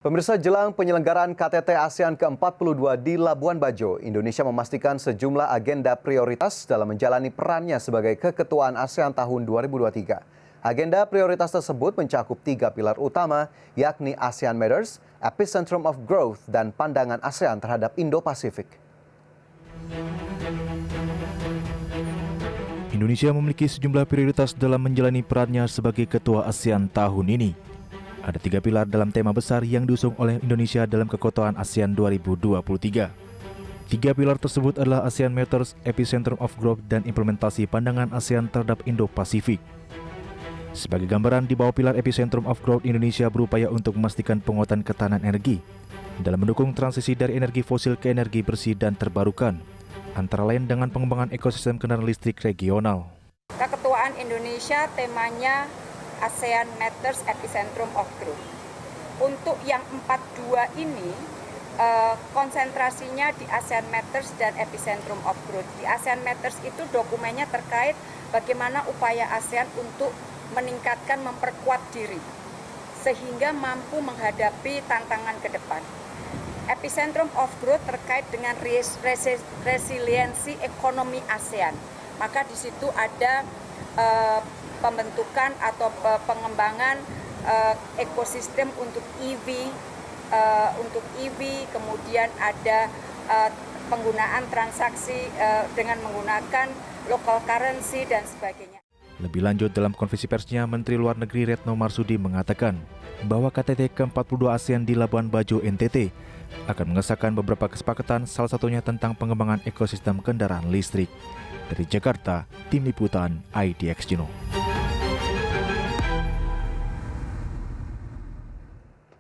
Pemirsa, jelang penyelenggaraan KTT ASEAN ke-42 di Labuan Bajo, Indonesia memastikan sejumlah agenda prioritas dalam menjalani perannya sebagai keketuaan ASEAN tahun 2023. Agenda prioritas tersebut mencakup 3 pilar utama, yakni ASEAN Matters, Epicentrum of Growth, dan pandangan ASEAN terhadap Indo-Pasifik. Indonesia memiliki sejumlah prioritas dalam menjalani perannya sebagai ketua ASEAN tahun ini. Ada 3 pilar dalam tema besar yang diusung oleh Indonesia dalam keketuaan ASEAN 2023. 3 pilar tersebut adalah ASEAN Matters, Epicentrum of Growth, dan implementasi pandangan ASEAN terhadap Indo-Pasifik. Sebagai gambaran, di bawah pilar Epicentrum of Growth, Indonesia berupaya untuk memastikan penguatan ketahanan energi dalam mendukung transisi dari energi fosil ke energi bersih dan terbarukan, antara lain dengan pengembangan ekosistem kendaraan listrik regional. Keketuaan Indonesia temanya ASEAN Matters, Epicentrum of Growth. Untuk yang 42 ini, konsentrasinya di ASEAN Matters dan Epicentrum of Growth. Di ASEAN Matters itu dokumennya terkait bagaimana upaya ASEAN untuk meningkatkan, memperkuat diri, sehingga mampu menghadapi tantangan ke depan. Epicentrum of Growth terkait dengan resiliensi ekonomi ASEAN. Maka di situ ada pembentukan atau pengembangan ekosistem untuk EV, kemudian ada penggunaan transaksi dengan menggunakan local currency dan sebagainya. Lebih lanjut, dalam konferensi persnya, Menteri Luar Negeri Retno Marsudi mengatakan bahwa KTT ke-42 ASEAN di Labuan Bajo, NTT akan mengesahkan beberapa kesepakatan, salah satunya tentang pengembangan ekosistem kendaraan listrik. Dari Jakarta, Tim Liputan IDX Juno.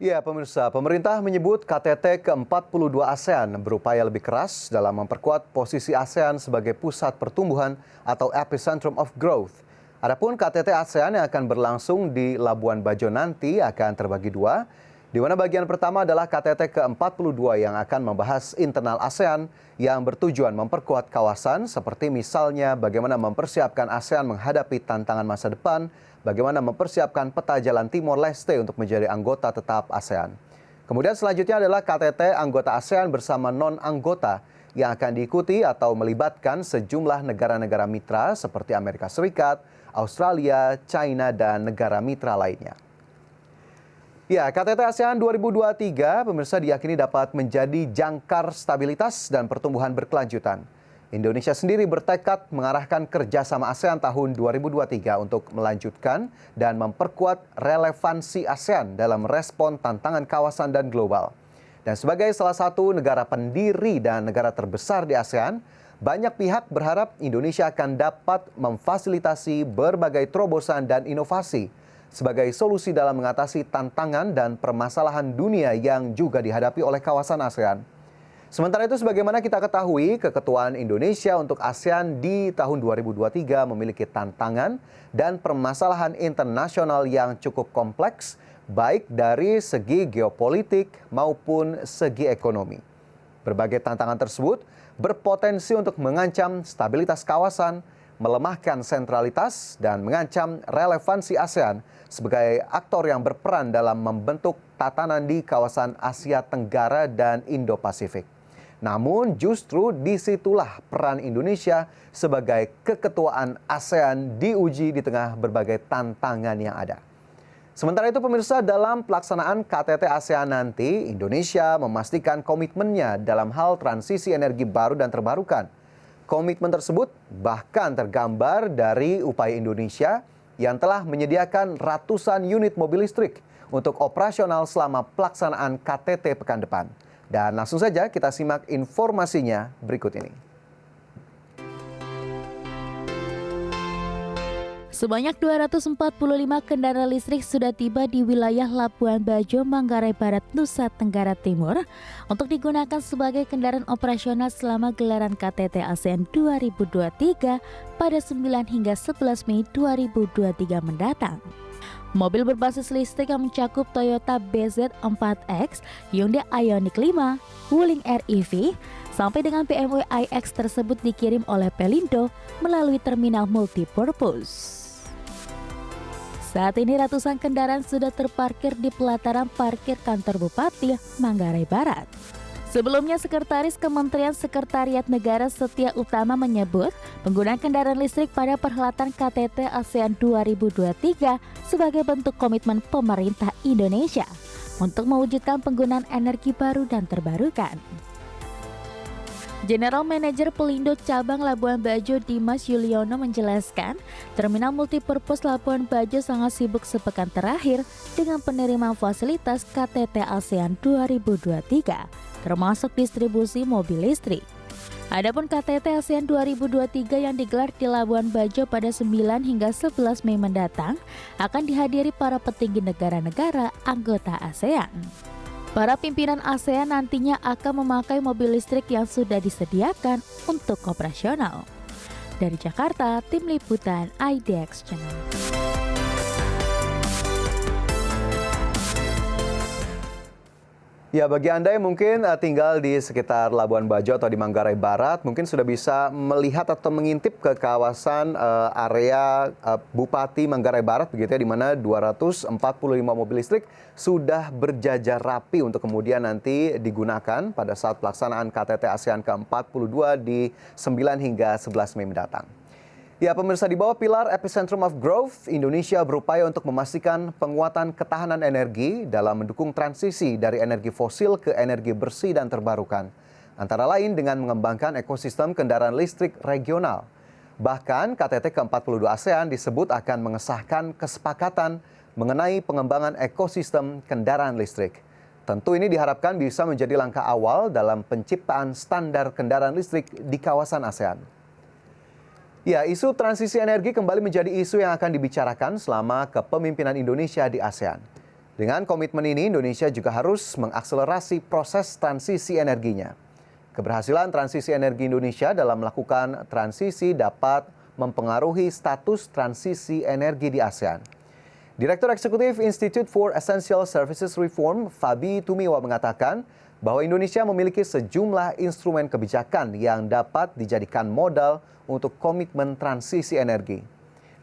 Ya, pemirsa, pemerintah menyebut KTT ke-42 ASEAN berupaya lebih keras dalam memperkuat posisi ASEAN sebagai pusat pertumbuhan atau Epicentrum of Growth. Adapun KTT ASEAN yang akan berlangsung di Labuan Bajo nanti akan terbagi dua, di mana bagian pertama adalah KTT ke-42 yang akan membahas internal ASEAN yang bertujuan memperkuat kawasan, seperti misalnya bagaimana mempersiapkan ASEAN menghadapi tantangan masa depan, bagaimana mempersiapkan peta jalan Timor Leste untuk menjadi anggota tetap ASEAN. Kemudian selanjutnya adalah KTT anggota ASEAN bersama non-anggota yang akan diikuti atau melibatkan sejumlah negara-negara mitra seperti Amerika Serikat, Australia, China, dan negara mitra lainnya. Ya, KTT ASEAN 2023 pemirsa diyakini dapat menjadi jangkar stabilitas dan pertumbuhan berkelanjutan. Indonesia sendiri bertekad mengarahkan kerjasama ASEAN tahun 2023 untuk melanjutkan dan memperkuat relevansi ASEAN dalam respon tantangan kawasan dan global. Dan sebagai salah satu negara pendiri dan negara terbesar di ASEAN, banyak pihak berharap Indonesia akan dapat memfasilitasi berbagai terobosan dan inovasi sebagai solusi dalam mengatasi tantangan dan permasalahan dunia yang juga dihadapi oleh kawasan ASEAN. Sementara itu, sebagaimana kita ketahui, keketuaan Indonesia untuk ASEAN di tahun 2023 memiliki tantangan dan permasalahan internasional yang cukup kompleks, baik dari segi geopolitik maupun segi ekonomi. Berbagai tantangan tersebut berpotensi untuk mengancam stabilitas kawasan, melemahkan sentralitas, dan mengancam relevansi ASEAN sebagai aktor yang berperan dalam membentuk tatanan di kawasan Asia Tenggara dan Indo-Pasifik. Namun justru disitulah peran Indonesia sebagai keketuaan ASEAN diuji di tengah berbagai tantangan yang ada. Sementara itu pemirsa, dalam pelaksanaan KTT ASEAN nanti, Indonesia memastikan komitmennya dalam hal transisi energi baru dan terbarukan. Komitmen tersebut bahkan tergambar dari upaya Indonesia yang telah menyediakan ratusan unit mobil listrik untuk operasional selama pelaksanaan KTT pekan depan. Dan langsung saja kita simak informasinya berikut ini. Sebanyak 245 kendaraan listrik sudah tiba di wilayah Labuan Bajo, Manggarai Barat, Nusa Tenggara Timur untuk digunakan sebagai kendaraan operasional selama gelaran KTT ASEAN 2023 pada 9 hingga 11 Mei 2023 mendatang. Mobil berbasis listrik yang mencakup Toyota BZ4X, Hyundai Ioniq 5, Wuling REV, sampai dengan BMW iX tersebut dikirim oleh Pelindo melalui terminal multipurpose. Saat ini ratusan kendaraan sudah terparkir di pelataran parkir kantor Bupati Manggarai Barat. Sebelumnya, Sekretaris Kementerian Sekretariat Negara Setia Utama menyebut penggunaan kendaraan listrik pada perhelatan KTT ASEAN 2023 sebagai bentuk komitmen pemerintah Indonesia untuk mewujudkan penggunaan energi baru dan terbarukan. General Manager Pelindo Cabang Labuan Bajo Dimas Yuliono menjelaskan, Terminal Multipurpose Labuan Bajo sangat sibuk sepekan terakhir dengan penerimaan fasilitas KTT ASEAN 2023, termasuk distribusi mobil listrik. Adapun KTT ASEAN 2023 yang digelar di Labuan Bajo pada 9 hingga 11 Mei mendatang akan dihadiri para petinggi negara-negara anggota ASEAN. Para pimpinan ASEAN nantinya akan memakai mobil listrik yang sudah disediakan untuk operasional. Dari Jakarta, Tim Liputan IDX Channel. Ya, bagi Anda yang mungkin tinggal di sekitar Labuan Bajo atau di Manggarai Barat, mungkin sudah bisa melihat atau mengintip ke kawasan area Bupati Manggarai Barat, begitu ya, di mana 245 mobil listrik sudah berjajar rapi untuk kemudian nanti digunakan pada saat pelaksanaan KTT ASEAN ke-42 di 9 hingga 11 Mei mendatang. Ya, pemirsa, di bawah pilar Epicentrum of Growth, Indonesia berupaya untuk memastikan penguatan ketahanan energi dalam mendukung transisi dari energi fosil ke energi bersih dan terbarukan. Antara lain dengan mengembangkan ekosistem kendaraan listrik regional. Bahkan KTT ke-42 ASEAN disebut akan mengesahkan kesepakatan mengenai pengembangan ekosistem kendaraan listrik. Tentu ini diharapkan bisa menjadi langkah awal dalam penciptaan standar kendaraan listrik di kawasan ASEAN. Ya, isu transisi energi kembali menjadi isu yang akan dibicarakan selama kepemimpinan Indonesia di ASEAN. Dengan komitmen ini, Indonesia juga harus mengakselerasi proses transisi energinya. Keberhasilan transisi energi Indonesia dalam melakukan transisi dapat mempengaruhi status transisi energi di ASEAN. Direktur Eksekutif Institute for Essential Services Reform, Fabi Tumiwa, mengatakan bahwa Indonesia memiliki sejumlah instrumen kebijakan yang dapat dijadikan modal untuk komitmen transisi energi.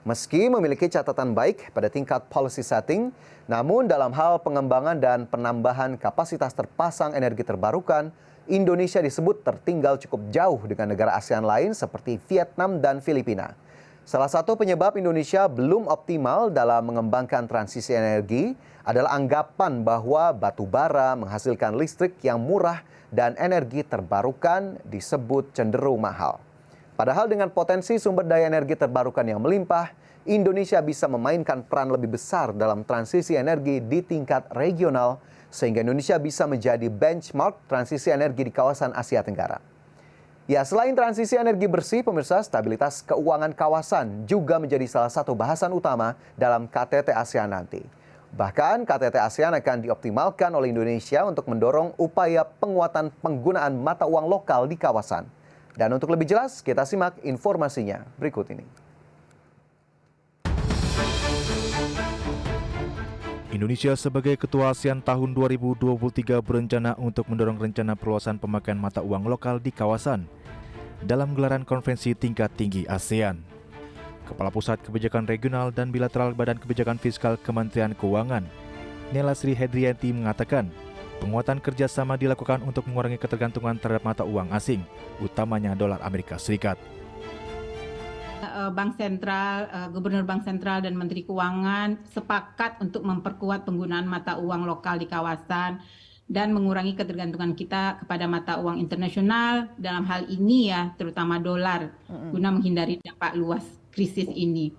Meski memiliki catatan baik pada tingkat policy setting, namun dalam hal pengembangan dan penambahan kapasitas terpasang energi terbarukan, Indonesia disebut tertinggal cukup jauh dengan negara ASEAN lain seperti Vietnam dan Filipina. Salah satu penyebab Indonesia belum optimal dalam mengembangkan transisi energi adalah anggapan bahwa batu bara menghasilkan listrik yang murah dan energi terbarukan disebut cenderung mahal. Padahal dengan potensi sumber daya energi terbarukan yang melimpah, Indonesia bisa memainkan peran lebih besar dalam transisi energi di tingkat regional, sehingga Indonesia bisa menjadi benchmark transisi energi di kawasan Asia Tenggara. Ya, selain transisi energi bersih, pemirsa, stabilitas keuangan kawasan juga menjadi salah satu bahasan utama dalam KTT ASEAN nanti. Bahkan KTT ASEAN akan dioptimalkan oleh Indonesia untuk mendorong upaya penguatan penggunaan mata uang lokal di kawasan. Dan untuk lebih jelas, kita simak informasinya berikut ini. Indonesia sebagai Ketua ASEAN tahun 2023 berencana untuk mendorong rencana perluasan pemakaian mata uang lokal di kawasan dalam gelaran konferensi tingkat tinggi ASEAN. Kepala Pusat Kebijakan Regional dan Bilateral Badan Kebijakan Fiskal Kementerian Keuangan, Nela Sri Hedriyanti, mengatakan penguatan kerjasama dilakukan untuk mengurangi ketergantungan terhadap mata uang asing, utamanya dolar Amerika Serikat. Bank Sentral, Gubernur Bank Sentral dan Menteri Keuangan sepakat untuk memperkuat penggunaan mata uang lokal di kawasan dan mengurangi ketergantungan kita kepada mata uang internasional dalam hal ini ya, terutama dolar, guna menghindari dampak luas krisis ini.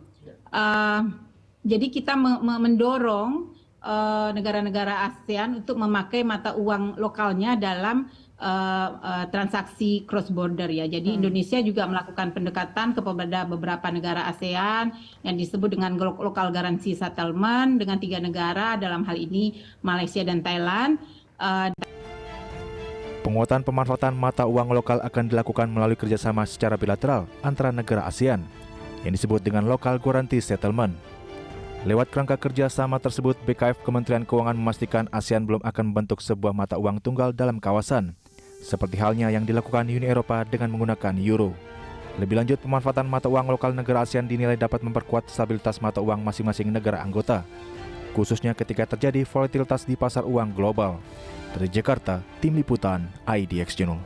Jadi kita mendorong negara-negara ASEAN untuk memakai mata uang lokalnya dalam transaksi cross border ya. Jadi Indonesia juga melakukan pendekatan kepada beberapa negara ASEAN yang disebut dengan local currency settlement dengan 3 negara, dalam hal ini Malaysia dan Thailand. Penguatan pemanfaatan mata uang lokal akan dilakukan melalui kerjasama secara bilateral antara negara ASEAN yang disebut dengan local currency settlement. Lewat kerangka kerjasama tersebut, BKF Kementerian Keuangan memastikan ASEAN belum akan membentuk sebuah mata uang tunggal dalam kawasan, seperti halnya yang dilakukan Uni Eropa dengan menggunakan euro. Lebih lanjut, pemanfaatan mata uang lokal negara ASEAN dinilai dapat memperkuat stabilitas mata uang masing-masing negara anggota, khususnya ketika terjadi volatilitas di pasar uang global. Dari Jakarta, Tim Liputan IDX Channel.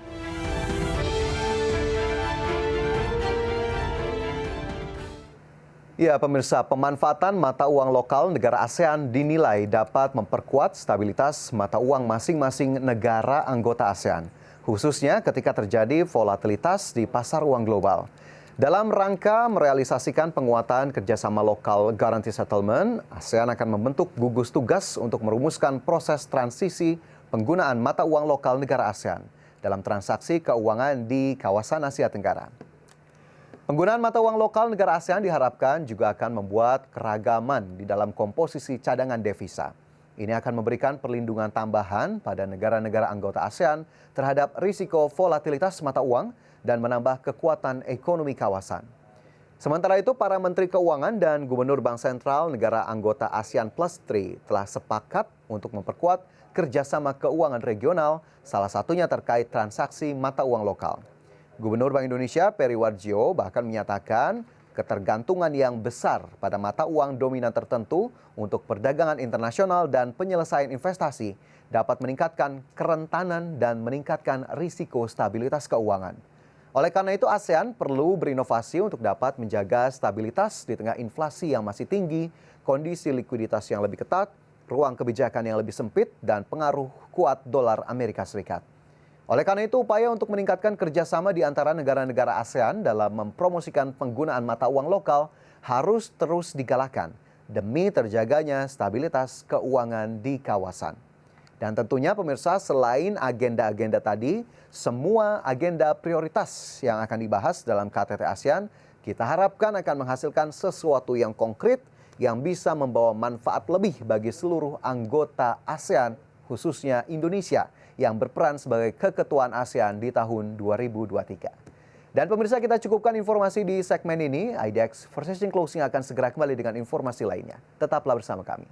Ya, pemirsa, pemanfaatan mata uang lokal negara ASEAN dinilai dapat memperkuat stabilitas mata uang masing-masing negara anggota ASEAN, khususnya ketika terjadi volatilitas di pasar uang global. Dalam rangka merealisasikan penguatan kerjasama lokal Guarantee Settlement, ASEAN akan membentuk gugus tugas untuk merumuskan proses transisi penggunaan mata uang lokal negara ASEAN dalam transaksi keuangan di kawasan Asia Tenggara. Penggunaan mata uang lokal negara ASEAN diharapkan juga akan membuat keragaman di dalam komposisi cadangan devisa. Ini akan memberikan perlindungan tambahan pada negara-negara anggota ASEAN terhadap risiko volatilitas mata uang dan menambah kekuatan ekonomi kawasan. Sementara itu, para Menteri Keuangan dan Gubernur Bank Sentral negara anggota ASEAN Plus 3 telah sepakat untuk memperkuat kerjasama keuangan regional, salah satunya terkait transaksi mata uang lokal. Gubernur Bank Indonesia Peri Warjio bahkan menyatakan ketergantungan yang besar pada mata uang dominan tertentu untuk perdagangan internasional dan penyelesaian investasi dapat meningkatkan kerentanan dan meningkatkan risiko stabilitas keuangan. Oleh karena itu, ASEAN perlu berinovasi untuk dapat menjaga stabilitas di tengah inflasi yang masih tinggi, kondisi likuiditas yang lebih ketat, ruang kebijakan yang lebih sempit, dan pengaruh kuat dolar Amerika Serikat. Oleh karena itu, upaya untuk meningkatkan kerjasama di antara negara-negara ASEAN dalam mempromosikan penggunaan mata uang lokal harus terus digalakan demi terjaganya stabilitas keuangan di kawasan. Dan tentunya pemirsa, selain agenda-agenda tadi, semua agenda prioritas yang akan dibahas dalam KTT ASEAN, kita harapkan akan menghasilkan sesuatu yang konkret yang bisa membawa manfaat lebih bagi seluruh anggota ASEAN, khususnya Indonesia, yang berperan sebagai keketuaan ASEAN di tahun 2023. Dan pemirsa, kita cukupkan informasi di segmen ini. IDX Precision Closing akan segera kembali dengan informasi lainnya. Tetaplah bersama kami.